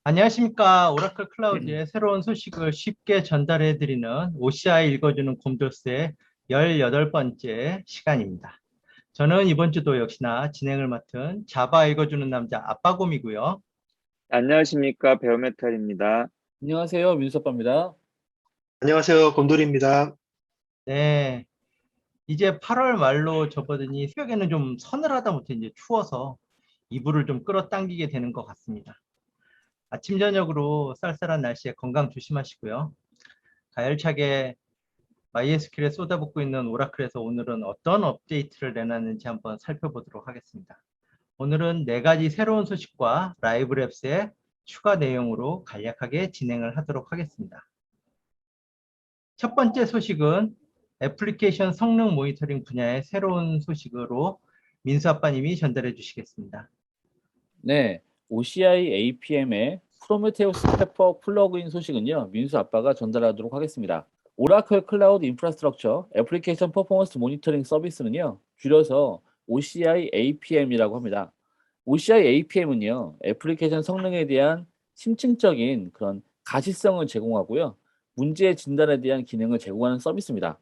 안녕하십니까. 오라클 클라우드의 새로운 소식을 쉽게 전달해드리는 OCI 읽어주는 곰돌스의 18번째 시간입니다. 저는 이번 주도 역시나 진행을 맡은 자바 읽어주는 남자 아빠곰이고요. 안녕하십니까. 베어메탈입니다. 안녕하세요. 민수아빠입니다. 안녕하세요. 곰돌이입니다. 네, 이제 8월 말로 접어드니 새벽에는 좀 서늘하다 못해 이제 추워서 이불을 좀 끌어당기게 되는 것 같습니다. 아침 저녁으로 쌀쌀한 날씨에 건강 조심하시고요. 가열차게 MySQL에 쏟아붓고 있는 오라클에서 오늘은 어떤 업데이트를 내놨는지 한번 살펴보도록 하겠습니다. 오늘은 4가지 새로운 소식과 라이브랩스의 추가 내용으로 간략하게 진행을 하도록 하겠습니다. 첫 번째 소식은 애플리케이션 성능 모니터링 분야의 새로운 소식으로 민수 아빠님이 전달해 주시겠습니다. 네, OCI APM의 프로메테우스 페퍼 플러그인 소식은요, 민수 아빠가 전달하도록 하겠습니다. 오라클 클라우드 인프라스트럭처 애플리케이션 퍼포먼스 모니터링 서비스는요, 줄여서 OCI APM이라고 합니다. OCI APM은요, 애플리케이션 성능에 대한 심층적인 그런 가시성을 제공하고요, 문제 진단에 대한 기능을 제공하는 서비스입니다.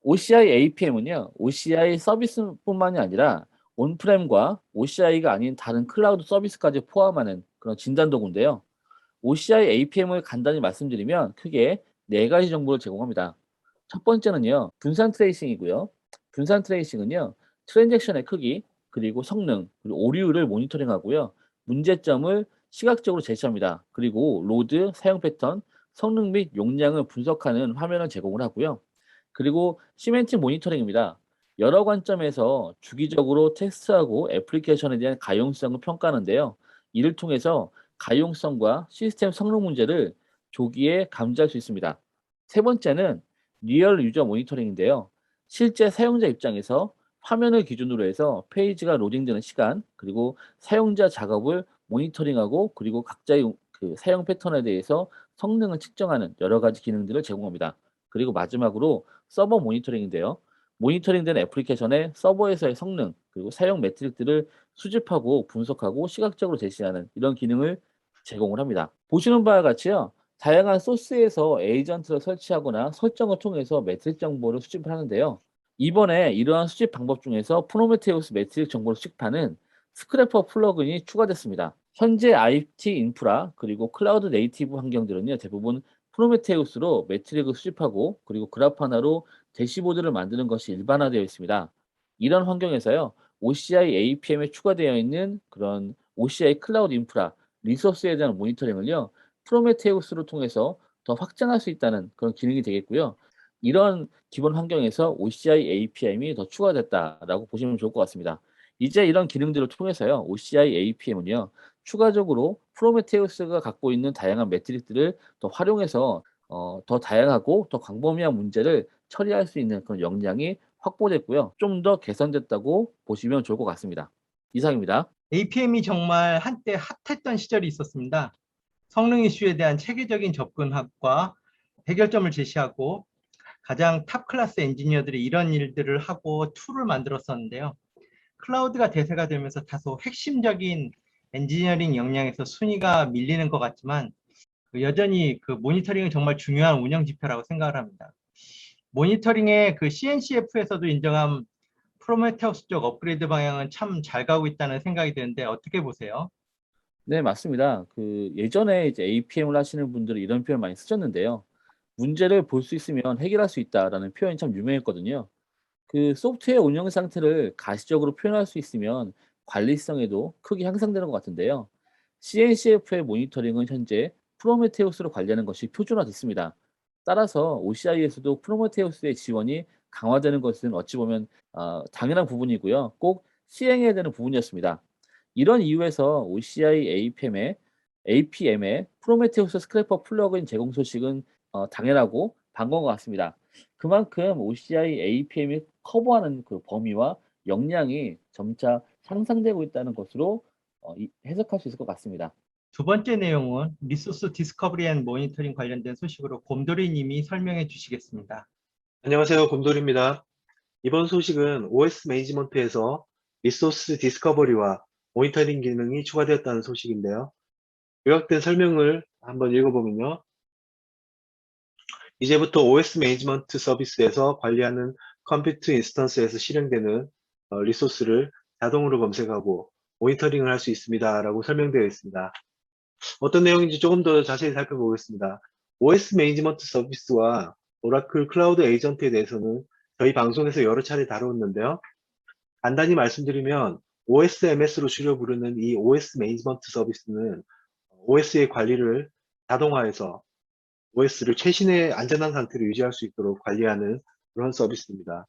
OCI APM은요, OCI 서비스뿐만이 아니라 온프렘과 OCI가 아닌 다른 클라우드 서비스까지 포함하는 그런 진단 도구인데요. OCI APM을 간단히 말씀드리면 크게 4가지 정보를 제공합니다. 첫 번째는요, 분산 트레이싱이고요. 분산 트레이싱은요, 트랜잭션의 크기, 그리고 성능, 그리고 오류를 모니터링하고요. 문제점을 시각적으로 제시합니다. 그리고 로드, 사용 패턴, 성능 및 용량을 분석하는 화면을 제공을 하고요. 그리고 시멘틱 모니터링입니다. 여러 관점에서 주기적으로 테스트하고 애플리케이션에 대한 가용성을 평가하는데요. 이를 통해서 가용성과 시스템 성능 문제를 조기에 감지할 수 있습니다. 세 번째는 리얼 유저 모니터링인데요. 실제 사용자 입장에서 화면을 기준으로 해서 페이지가 로딩되는 시간, 그리고 사용자 작업을 모니터링하고 그리고 각자의 그 사용 패턴에 대해서 성능을 측정하는 여러 가지 기능들을 제공합니다. 그리고 마지막으로 서버 모니터링인데요. 모니터링된 애플리케이션의 서버에서의 성능, 그리고 사용 매트릭들을 수집하고 분석하고 시각적으로 제시하는 이런 기능을 제공을 합니다. 보시는 바와 같이요. 다양한 소스에서 에이전트를 설치하거나 설정을 통해서 매트릭 정보를 수집을 하는데요. 이번에 이러한 수집 방법 중에서 프로메테우스 매트릭 정보를 수집하는 스크래퍼 플러그인이 추가됐습니다. 현재 IT 인프라 그리고 클라우드 네이티브 환경들은요, 대부분 프로메테우스로 매트릭을 수집하고 그리고 그래프 하나로 대시보드를 만드는 것이 일반화되어 있습니다. 이런 환경에서요, OCI APM에 추가되어 있는 그런 OCI 클라우드 인프라 리소스에 대한 모니터링을요, 프로메테우스를 통해서 더 확장할 수 있다는 그런 기능이 되겠고요. 이런 기본 환경에서 OCI APM이 더 추가됐다라고 보시면 좋을 것 같습니다. 이제 이런 기능들을 통해서요, OCI APM은요, 추가적으로 프로메테우스가 갖고 있는 다양한 매트릭들을 더 활용해서 더 다양하고 더 광범위한 문제를 처리할 수 있는 그런 역량이 확보됐고요. 좀 더 개선됐다고 보시면 좋을 것 같습니다. 이상입니다. APM이 정말 한때 핫했던 시절이 있었습니다. 성능 이슈에 대한 체계적인 접근과 해결점을 제시하고 가장 탑 클래스 엔지니어들이 이런 일들을 하고 툴을 만들었었는데요. 클라우드가 대세가 되면서 다소 핵심적인 엔지니어링 역량에서 순위가 밀리는 것 같지만 여전히 그 모니터링은 정말 중요한 운영 지표라고 생각을 합니다. 모니터링의 그 CNCF에서도 인정한 프로메테우스 쪽 업그레이드 방향은 참 잘 가고 있다는 생각이 드는데 어떻게 보세요? 네, 맞습니다. 그 예전에 이제 APM을 하시는 분들은 이런 표현 많이 쓰셨는데요. 문제를 볼 수 있으면 해결할 수 있다라는 표현이 참 유명했거든요. 그 소프트웨어 운영 상태를 가시적으로 표현할 수 있으면 관리성에도 크게 향상되는 것 같은데요. CNCF의 모니터링은 현재 프로메테우스로 관리하는 것이 표준화됐습니다. 따라서 OCI에서도 프로메테우스의 지원이 강화되는 것은 어찌 보면 당연한 부분이고요. 꼭 시행해야 되는 부분이었습니다. 이런 이유에서 OCI APM의 프로메테우스 스크래퍼 플러그인 제공 소식은 당연하고 반가운 것 같습니다. 그만큼 OCI APM이 커버하는 그 범위와 역량이 점차 향상되고 있다는 것으로 해석할 수 있을 것 같습니다. 두 번째 내용은 리소스 디스커버리 앤 모니터링 관련된 소식으로 곰돌이 님이 설명해 주시겠습니다. 안녕하세요. 곰돌이입니다. 이번 소식은 OS 매니지먼트에서 리소스 디스커버리와 모니터링 기능이 추가되었다는 소식인데요. 요약된 설명을 한번 읽어보면요. 이제부터 OS 매니지먼트 서비스에서 관리하는 컴퓨터 인스턴스에서 실행되는 리소스를 자동으로 검색하고 모니터링을 할 수 있습니다. 라고 설명되어 있습니다. 어떤 내용인지 조금 더 자세히 살펴보겠습니다. OS 매니지먼트 서비스와 오라클 클라우드 에이전트에 대해서는 저희 방송에서 여러 차례 다루었는데요. 간단히 말씀드리면 OSMS로 줄여 부르는 이 OS 매니지먼트 서비스는 OS의 관리를 자동화해서 OS를 최신의 안전한 상태로 유지할 수 있도록 관리하는 그런 서비스입니다.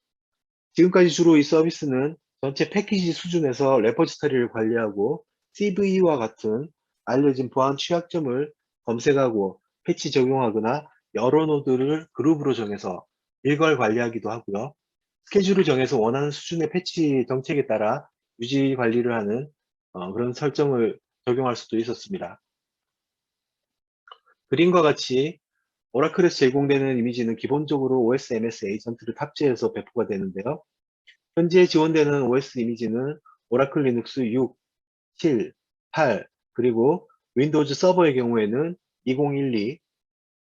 지금까지 주로 이 서비스는 전체 패키지 수준에서 레포지터리를 관리하고 CVE와 같은 알려진 보안 취약점을 검색하고 패치 적용하거나 여러 노드를 그룹으로 정해서 일괄 관리하기도 하고요. 스케줄을 정해서 원하는 수준의 패치 정책에 따라 유지 관리를 하는 그런 설정을 적용할 수도 있었습니다. 그림과 같이 오라클에서 제공되는 이미지는 기본적으로 OSMS 에이전트를 탑재해서 배포가 되는데요. 현재 지원되는 OS 이미지는 오라클 리눅스 6, 7, 8, 그리고 윈도우즈 서버의 경우에는 2012,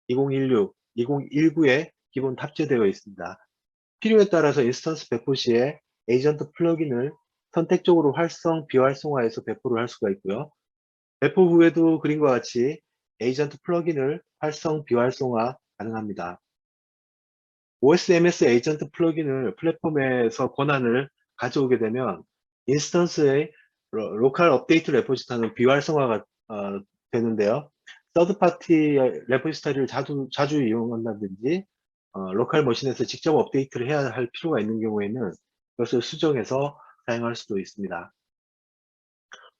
2016, 2019에 기본 탑재되어 있습니다. 필요에 따라서 인스턴스 배포 시에 에이전트 플러긴을 선택적으로 활성, 비활성화해서 배포를 할 수가 있고요. 배포 후에도 그림과 같이 에이전트 플러긴을 활성, 비활성화 가능합니다. OSMS 에이전트 플러긴을 플랫폼에서 권한을 가져오게 되면 인스턴스의 로컬 업데이트 레포지터는 비활성화가 되는데요. 서드파티 레포지터리를 자주 이용한다든지 로컬 머신에서 직접 업데이트를 해야 할 필요가 있는 경우에는 그것을 수정해서 사용할 수도 있습니다.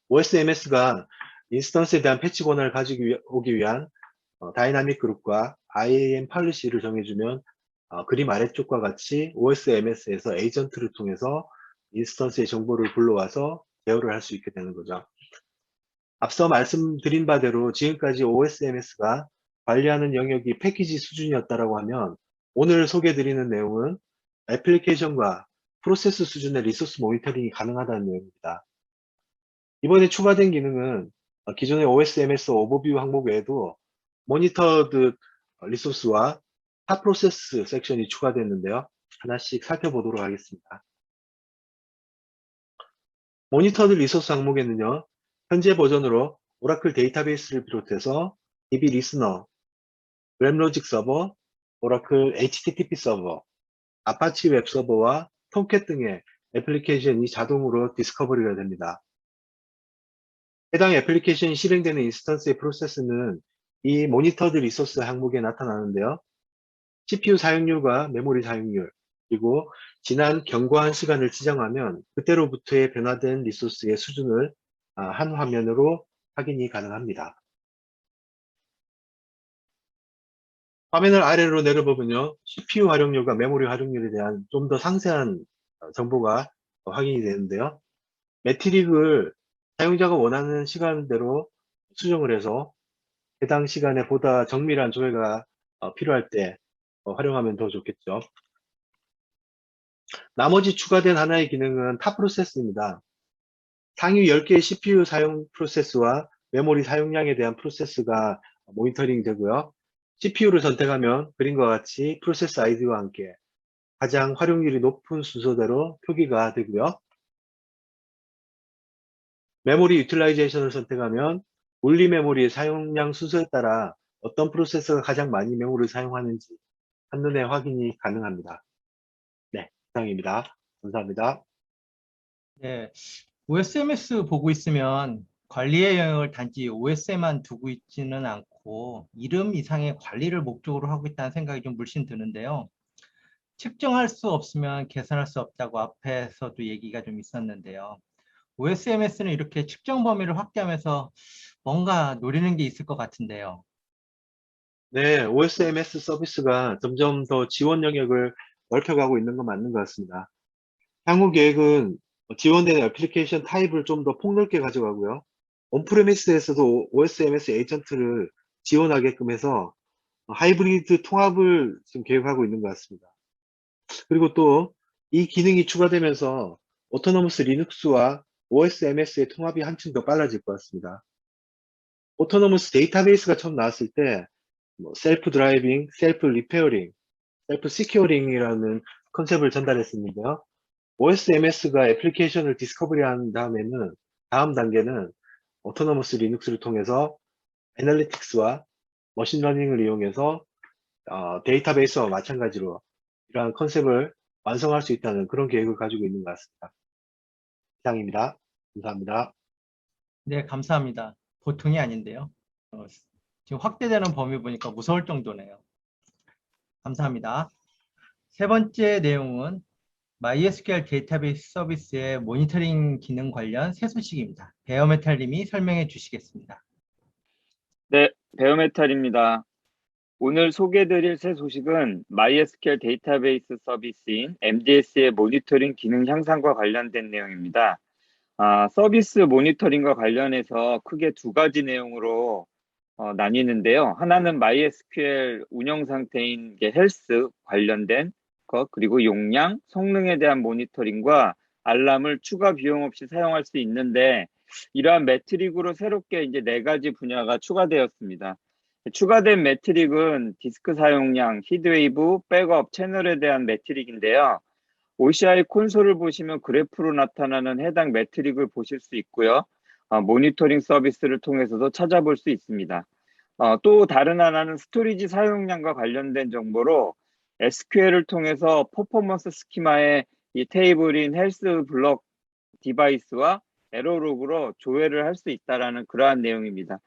OSMS가 인스턴스에 대한 패치 권한을 가지고 오기 위한 다이나믹 그룹과 IAM 팔리시를 정해주면 그림 아래쪽과 같이 OSMS에서 에이전트를 통해서 인스턴스의 정보를 불러와서 제어를 할 수 있게 되는 거죠. 앞서 말씀드린 바대로 지금까지 OSMS가 관리하는 영역이 패키지 수준이었다고 하면 오늘 소개해드리는 내용은 애플리케이션과 프로세스 수준의 리소스 모니터링이 가능하다는 내용입니다. 이번에 추가된 기능은 기존의 OSMS 오버뷰 항목 외에도 모니터드 리소스와 타 프로세스 섹션이 추가됐는데요. 하나씩 살펴보도록 하겠습니다. 모니터드 리소스 항목에는요. 현재 버전으로 오라클 데이터베이스를 비롯해서 DB 리스너, 웹로직 서버, 오라클 HTTP 서버, 아파치 웹 서버와 톰캣 등의 애플리케이션이 자동으로 디스커버리가 됩니다. 해당 애플리케이션이 실행되는 인스턴스의 프로세스는 이 모니터드 리소스 항목에 나타나는데요. CPU 사용률과 메모리 사용률, 그리고 지난 경과한 시간을 지정하면 그때로부터의 변화된 리소스의 수준을 한 화면으로 확인이 가능합니다. 화면을 아래로 내려보면요. CPU 활용률과 메모리 활용률에 대한 좀 더 상세한 정보가 확인이 되는데요. 매트릭을 사용자가 원하는 시간대로 수정을 해서 해당 시간에 보다 정밀한 조회가 필요할 때 활용하면 더 좋겠죠. 나머지 추가된 하나의 기능은 타 프로세스입니다. 상위 10개의 CPU 사용 프로세스와 메모리 사용량에 대한 프로세스가 모니터링 되고요. CPU를 선택하면 그림과 같이 프로세스 아이디와 함께 가장 활용률이 높은 순서대로 표기가 되고요. 메모리 유틸라이제이션을 선택하면 물리 메모리의 사용량 순서에 따라 어떤 프로세서가 가장 많이 메모리를 사용하는지 한눈에 확인이 가능합니다. 네, 이상입니다. 감사합니다. 네, OSMS 보고 있으면 관리의 영역을 단지 OS에만 두고 있지는 않고 이름 이상의 관리를 목적으로 하고 있다는 생각이 좀 물씬 드는데요. 측정할 수 없으면 계산할 수 없다고 앞에서도 얘기가 좀 있었는데요. OSMS는 이렇게 측정 범위를 확대하면서 뭔가 노리는 게 있을 것 같은데요. 네, OSMS 서비스가 점점 더 지원 영역을 넓혀가고 있는 건 맞는 것 같습니다. 향후 계획은 지원되는 애플리케이션 타입을 좀 더 폭넓게 가져가고요. 온프레미스에서도 OSMS 에이전트를 지원하게끔 해서 하이브리드 통합을 지금 계획하고 있는 것 같습니다. 그리고 또 이 기능이 추가되면서 오토노머스 리눅스와 OSMS의 통합이 한층 더 빨라질 것 같습니다. 오토노머스 데이터베이스가 처음 나왔을 때, 뭐, 셀프 드라이빙, 셀프 리페어링, 셀프 시큐어링이라는 컨셉을 전달했었는데요. OSMS가 애플리케이션을 디스커버리 한 다음에는, 다음 단계는 오토노머스 리눅스를 통해서 애널리틱스와 머신러닝을 이용해서 데이터베이스와 마찬가지로 이러한 컨셉을 완성할 수 있다는 그런 계획을 가지고 있는 것 같습니다. 이상입니다. 감사합니다. 네, 감사합니다. 보통이 아닌데요. 지금 확대되는 범위 보니까 무서울 정도네요. 감사합니다. 세 번째 내용은 MySQL 데이터베이스 서비스의 모니터링 기능 관련 새 소식입니다. 베어메탈님이 설명해 주시겠습니다. 네, 베어메탈입니다. 오늘 소개드릴 새 소식은 MySQL 데이터베이스 서비스인 MDS의 모니터링 기능 향상과 관련된 내용입니다. 서비스 모니터링과 관련해서 크게 두 가지 내용으로 나뉘는데요. 하나는 MySQL 운영 상태인 헬스 관련된 것, 그리고 용량, 성능에 대한 모니터링과 알람을 추가 비용 없이 사용할 수 있는데, 이러한 매트릭으로 새롭게 이제 네 가지 분야가 추가되었습니다. 추가된 매트릭은 디스크 사용량, 히드웨이브, 백업, 채널에 대한 매트릭인데요. OCI 콘솔을 보시면 그래프로 나타나는 해당 매트릭을 보실 수 있고요. 모니터링 서비스를 통해서도 찾아볼 수 있습니다. 또 다른 하나는 스토리지 사용량과 관련된 정보로 SQL을 통해서 퍼포먼스 스키마의 이 테이블인 헬스 블럭 디바이스와 에러로그로 조회를 할 수 있다는 그러한 내용입니다.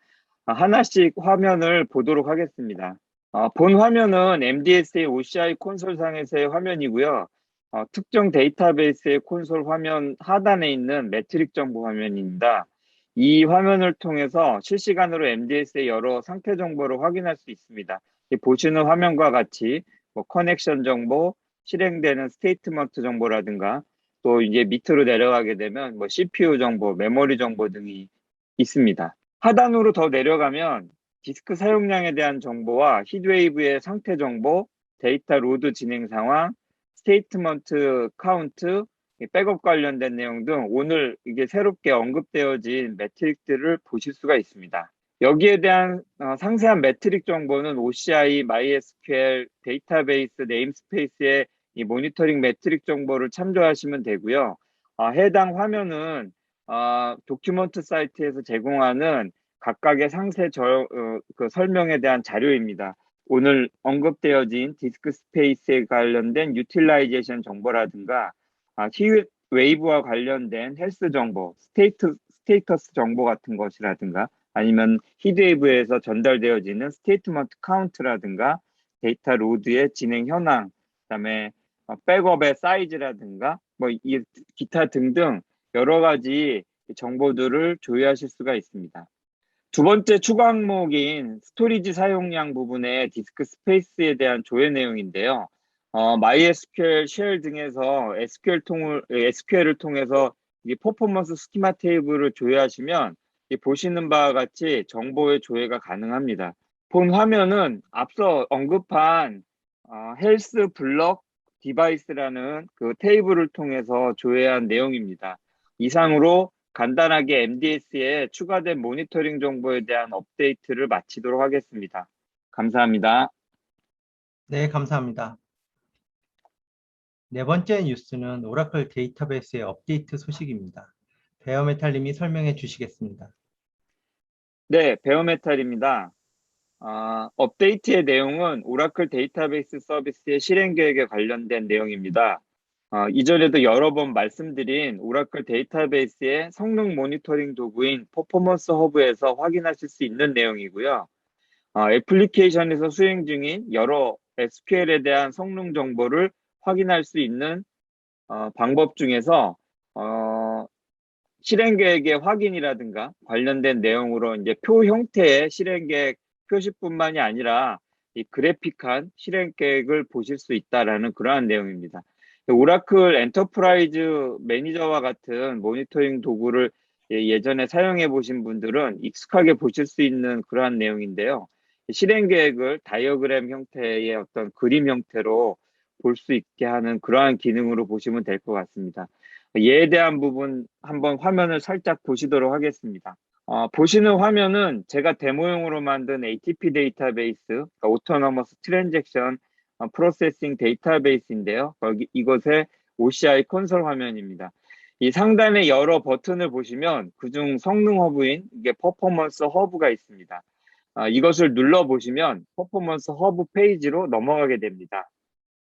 하나씩 화면을 보도록 하겠습니다. 본 화면은 MDS의 OCI 콘솔상에서의 화면이고요. 특정 데이터베이스의 콘솔 화면 하단에 있는 매트릭 정보 화면입니다. 이 화면을 통해서 실시간으로 MDS의 여러 상태 정보를 확인할 수 있습니다. 보시는 화면과 같이 커넥션 정보, 실행되는 스테이트먼트 정보라든가, 또 이제 밑으로 내려가게 되면 CPU 정보, 메모리 정보 등이 있습니다. 하단으로 더 내려가면 디스크 사용량에 대한 정보와 히드웨이브의 상태 정보, 데이터 로드 진행 상황, 스테이트먼트 카운트, 백업 관련된 내용 등 오늘 이게 새롭게 언급되어진 매트릭들을 보실 수가 있습니다. 여기에 대한 상세한 매트릭 정보는 OCI, MySQL 데이터베이스 네임스페이스의 이 모니터링 매트릭 정보를 참조하시면 되고요. 해당 화면은 도큐먼트 사이트에서 제공하는 각각의 상세 그 설명에 대한 자료입니다. 오늘 언급되어진 디스크 스페이스에 관련된 유틸라이제이션 정보라든가 웨이브와 관련된 헬스 정보, 스테이터스 정보 같은 것이라든가, 아니면 히드웨이브에서 전달되어지는 스테이트먼트 카운트라든가 데이터 로드의 진행 현황, 그다음에 백업의 사이즈라든가 기타 등등 여러 가지 정보들을 조회하실 수가 있습니다. 두 번째 추가 항목인 스토리지 사용량 부분의 디스크 스페이스에 대한 조회 내용인데요. MySQL 쉘 등에서 SQL을 통해서 이 퍼포먼스 스키마 테이블을 조회하시면 보시는 바와 같이 정보의 조회가 가능합니다. 본 화면은 앞서 언급한 헬스 블럭 디바이스라는 그 테이블을 통해서 조회한 내용입니다. 이상으로 간단하게 MDS에 추가된 모니터링 정보에 대한 업데이트를 마치도록 하겠습니다. 감사합니다. 네, 감사합니다. 네 번째 뉴스는 오라클 데이터베이스의 업데이트 소식입니다. 베어메탈님이 설명해 주시겠습니다. 네, 베어메탈입니다. 업데이트의 내용은 오라클 데이터베이스 서비스의 실행 계획에 관련된 내용입니다. 이전에도 여러 번 말씀드린 오라클 데이터베이스의 성능 모니터링 도구인 퍼포먼스 허브에서 확인하실 수 있는 내용이고요. 애플리케이션에서 수행 중인 여러 SQL에 대한 성능 정보를 확인할 수 있는 방법 중에서 실행 계획의 확인이라든가 관련된 내용으로 이제 표 형태의 실행 계획 표시뿐만이 아니라 이 그래픽한 실행 계획을 보실 수 있다라는 그러한 내용입니다. 오라클 엔터프라이즈 매니저와 같은 모니터링 도구를 예전에 사용해 보신 분들은 익숙하게 보실 수 있는 그러한 내용인데요. 실행 계획을 다이어그램 형태의 어떤 그림 형태로 볼 수 있게 하는 그러한 기능으로 보시면 될 것 같습니다. 이에 대한 부분 한번 화면을 살짝 보시도록 하겠습니다. 보시는 화면은 제가 데모용으로 만든 ATP 데이터베이스, 그러니까 오토노머스 트랜잭션 프로세싱 데이터베이스인데요. 이것의 OCI 콘솔 화면입니다. 이 상단에 여러 버튼을 보시면 그중 성능 허브인 이게 퍼포먼스 허브가 있습니다. 이것을 눌러보시면 퍼포먼스 허브 페이지로 넘어가게 됩니다.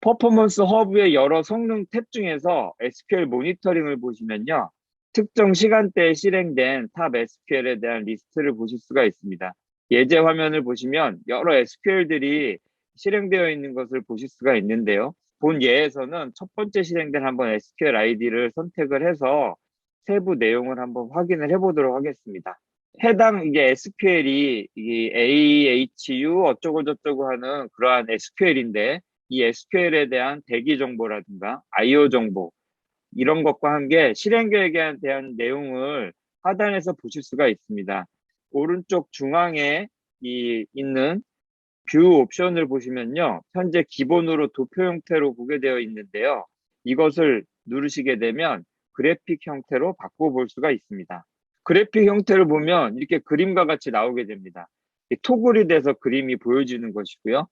퍼포먼스 허브의 여러 성능 탭 중에서 SQL 모니터링을 보시면요. 특정 시간대에 실행된 탑 SQL에 대한 리스트를 보실 수가 있습니다. 예제 화면을 보시면 여러 SQL들이 실행되어 있는 것을 보실 수가 있는데요. 본 예에서는 첫 번째 실행된 한번 SQL 아이디를 선택을 해서 세부 내용을 한번 확인을 해보도록 하겠습니다. 해당 이게 SQL이 AHU 어쩌고저쩌고 하는 그러한 SQL인데 이 SQL에 대한 대기 정보라든가 IO 정보 이런 것과 함께 실행 계획에 대한 내용을 하단에서 보실 수가 있습니다. 오른쪽 중앙에 있는 뷰 옵션을 보시면요. 현재 기본으로 도표 형태로 보게 되어 있는데요. 이것을 누르시게 되면 그래픽 형태로 바꿔볼 수가 있습니다. 그래픽 형태를 보면 이렇게 그림과 같이 나오게 됩니다. 토글이 돼서 그림이 보여지는 것이고요.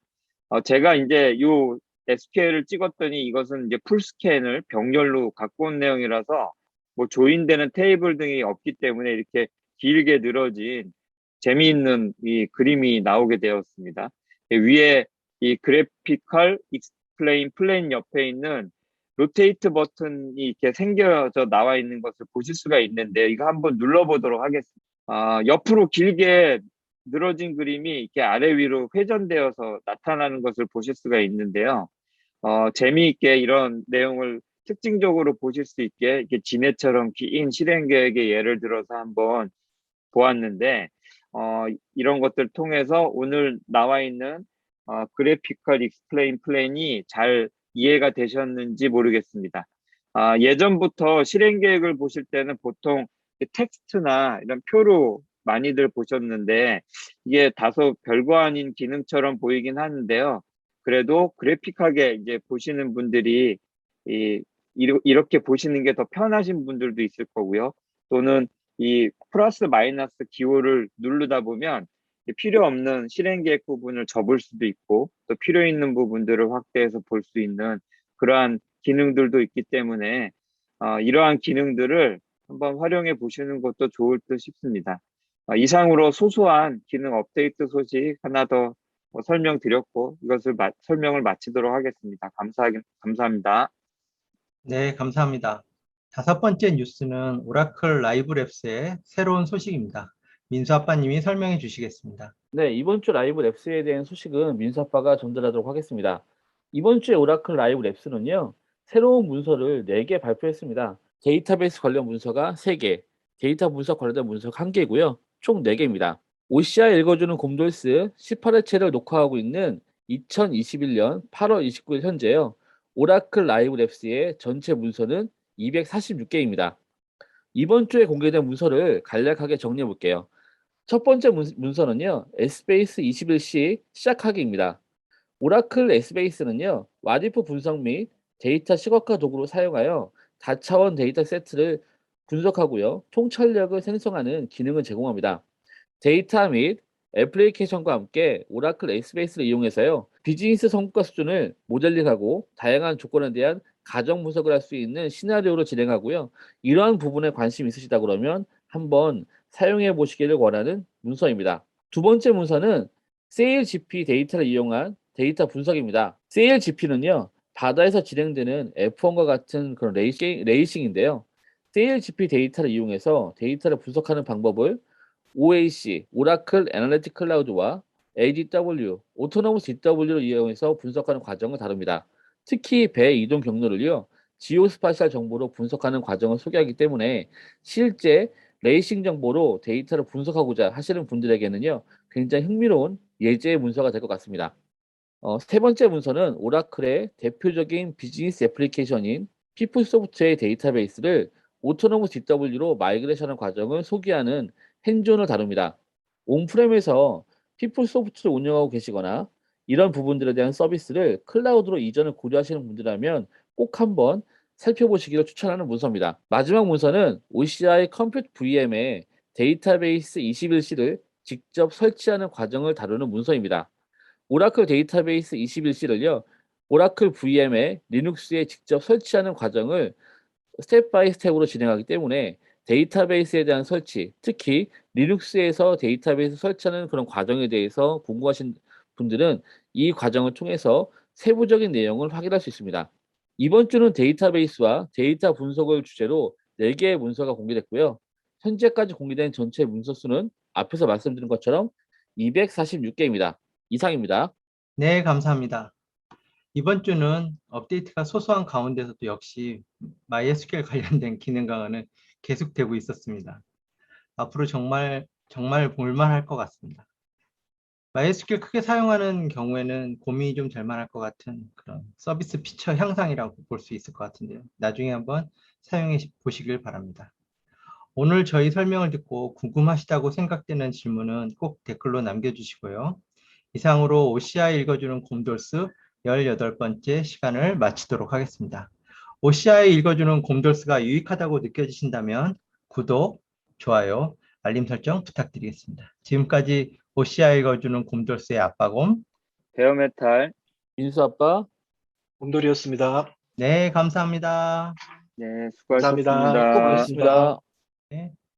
제가 이제 요 SQL을 찍었더니 이것은 이제 풀스캔을 병렬로 갖고 온 내용이라서 뭐 조인되는 테이블 등이 없기 때문에 이렇게 길게 늘어진 재미있는 이 그림이 나오게 되었습니다. 위에 이 그래피컬 익스플레인 플랜 옆에 있는 로테이트 버튼이 이렇게 생겨져 나와 있는 것을 보실 수가 있는데 이거 한번 눌러보도록 하겠습니다. 옆으로 길게 늘어진 그림이 이렇게 아래 위로 회전되어서 나타나는 것을 보실 수가 있는데요. 재미있게 이런 내용을 특징적으로 보실 수 있게 이렇게 지네처럼 긴 실행 계획의 예를 들어서 한번 보았는데, 이런 것들 통해서 오늘 나와 있는 그래피컬 익스플레인 플랜이 잘 이해가 되셨는지 모르겠습니다. 예전부터 실행 계획을 보실 때는 보통 텍스트나 이런 표로 많이들 보셨는데 이게 다소 별거 아닌 기능처럼 보이긴 하는데요. 그래도 그래픽하게 이제 보시는 분들이 이렇게 보시는 게 더 편하신 분들도 있을 거고요. 또는 이 플러스 마이너스 기호를 누르다 보면 필요 없는 실행 계획 부분을 접을 수도 있고 또 필요 있는 부분들을 확대해서 볼 수 있는 그러한 기능들도 있기 때문에 이러한 기능들을 한번 활용해 보시는 것도 좋을 듯 싶습니다. 이상으로 소소한 기능 업데이트 소식 하나 더 설명드렸고 이것을 설명을 마치도록 하겠습니다. 감사합니다. 네, 감사합니다. 다섯 번째 뉴스는 오라클 라이브 랩스의 새로운 소식입니다. 민수 아빠님이 설명해 주시겠습니다. 네, 이번 주 라이브 랩스에 대한 소식은 민수 아빠가 전달하도록 하겠습니다. 이번 주에 오라클 라이브 랩스는요, 새로운 문서를 4개 발표했습니다. 데이터베이스 관련 문서가 3개, 데이터 분석 관련된 문서가 1개고요. 총 4개입니다. OCI 읽어주는 곰돌스 18회째를 녹화하고 있는 2021년 8월 29일 현재요. 오라클 라이브 랩스의 전체 문서는 246개입니다. 이번 주에 공개된 문서를 간략하게 정리해 볼게요. 첫 번째 문서는요, S베이스 21C 시작하기입니다. 오라클 S베이스는요, 와디프 분석 및 데이터 시각화 도구로 사용하여 다차원 데이터 세트를 분석하고요, 통찰력을 생성하는 기능을 제공합니다. 데이터 및 애플리케이션과 함께 오라클 S베이스를 이용해서요, 비즈니스 성과 수준을 모델링하고 다양한 조건에 대한 가정 분석을 할 수 있는 시나리오로 진행하고요. 이러한 부분에 관심 있으시다 그러면 한번 사용해 보시기를 원하는 문서입니다. 두 번째 문서는 SailGP 데이터를 이용한 데이터 분석입니다. SailGP는요, 바다에서 진행되는 F1과 같은 그런 레이싱인데요. SailGP 데이터를 이용해서 데이터를 분석하는 방법을 OAC, 오라클 애널리틱 클라우드와 ADW, 오토노머스 DW를 이용해서 분석하는 과정을 다룹니다. 특히 배 이동 경로를요, 지오스파셜 정보로 분석하는 과정을 소개하기 때문에 실제 레이싱 정보로 데이터를 분석하고자 하시는 분들에게는요, 굉장히 흥미로운 예제의 문서가 될 것 같습니다. 세 번째 문서는 오라클의 대표적인 비즈니스 애플리케이션인 피플소프트의 데이터베이스를 오토노머스 DW로 마이그레이션하는 과정을 소개하는 핸즈온을 다룹니다. 온프렘에서 피플소프트를 운영하고 계시거나 이런 부분들에 대한 서비스를 클라우드로 이전을 고려하시는 분들이라면 꼭 한번 살펴보시기를 추천하는 문서입니다. 마지막 문서는 OCI 컴퓨트 VM의 데이터베이스 21C를 직접 설치하는 과정을 다루는 문서입니다. 오라클 데이터베이스 21C를요, 오라클 VM에 리눅스에 직접 설치하는 과정을 스텝 바이 스텝으로 진행하기 때문에 데이터베이스에 대한 설치, 특히 리눅스에서 데이터베이스 설치하는 그런 과정에 대해서 궁금하신 분들은 이 과정을 통해서 세부적인 내용을 확인할 수 있습니다. 이번 주는 데이터베이스와 데이터 분석을 주제로 4개의 문서가 공개됐고요. 현재까지 공개된 전체 문서 수는 앞에서 말씀드린 것처럼 246개입니다. 이상입니다. 네, 감사합니다. 이번 주는 업데이트가 소소한 가운데서도 역시 MySQL 관련된 기능 강화는 계속되고 있었습니다. 앞으로 정말 볼만할 것 같습니다. MySQL 크게 사용하는 경우에는 고민이 좀 될 만할 것 같은 그런 서비스 피처 향상이라고 볼 수 있을 것 같은데요. 나중에 한번 사용해 보시길 바랍니다. 오늘 저희 설명을 듣고 궁금하시다고 생각되는 질문은 꼭 댓글로 남겨주시고요. 이상으로 OCI 읽어주는 곰돌스 18번째 시간을 마치도록 하겠습니다. OCI 읽어주는 곰돌스가 유익하다고 느껴지신다면 구독, 좋아요, 알림 설정 부탁드리겠습니다. 지금까지 OCI 읽어주는 곰돌스의 아빠곰. 베어메탈. 민수 아빠. 곰돌이었습니다. 네, 감사합니다. 네, 감사합니다. 수고하셨습니다. 수고 많으셨습니다. 고맙습니다. 네.